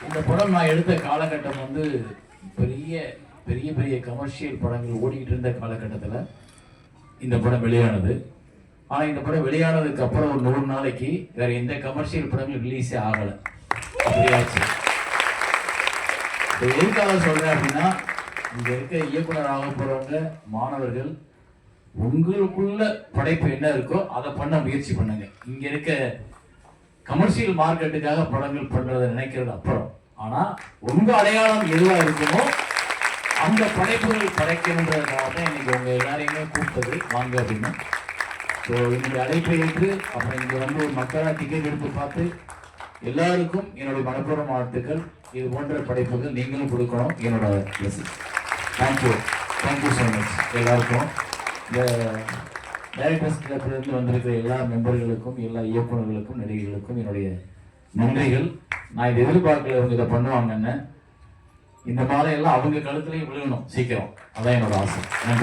இந்த படம் நான் எடுத்த காலகட்டம் வந்து பெரிய பெரிய பெரிய கமர்ஷியல் படங்கள் ஓடிக்கிட்டு இருந்த காலகட்டத்தில் இந்த படம் வெளியானது. ஆனால் இந்த படம் வெளியானதுக்கு அப்புறம் ஒரு 100 நாளைக்கு வேற எந்த கமர்ஷியல் படங்கள் ரிலீஸே ஆகலை. அப்படியாச்சு. எதுக்காக சொல்றேன் அப்படின்னா, இங்க இருக்க இயக்குனர் ஆக போறவங்க மாணவர்கள் உங்களுக்குள்ள படைப்பு என்ன இருக்கோ அதை பண்ண முயற்சி பண்ணுங்க. இங்க இருக்க கமர்ஷியல் மார்க்கெட்டுக்காக படங்கள் பண்றதை நினைக்கிறது அப்புறம். ஆனா உங்க அடையாளம் எதுவா இருக்குமோ அந்த படைப்புகள் படைக்கணுன்றதுக்காக தான் இன்னைக்கு உங்க எல்லாரையுமே கூப்பிட்டது வாங்க அப்படின்னு. ஸோ என்னுடைய அழைப்பை ஏற்று அப்புறம் இங்க வந்து ஒரு மக்களாக டிக்கெட் எடுத்து பார்த்து எல்லாருக்கும் என்னுடைய மனப்பூர்வ வாழ்த்துக்கள். இது போன்ற படைப்புகள் நீங்களும் கொடுக்கணும். என்னோட தேங்க்யூ ஸோ மச் எல்லாருக்கும். இந்த டைரக்டர்ஸ் கிளப்பிலிருந்து வந்திருக்கிற எல்லா மெம்பர்களுக்கும், எல்லா இயக்குநர்களுக்கும், நடிகர்களுக்கும் என்னுடைய நன்றிகள். நான் இதை எதிர்பார்க்கல அவங்க இதை பண்ணுவாங்கன்னு. இந்த மாலையெல்லாம் அவங்க கழுத்துலையும் விழுகணும் சீக்கிரம். அதான் என்னோட ஆசை. நன்றி.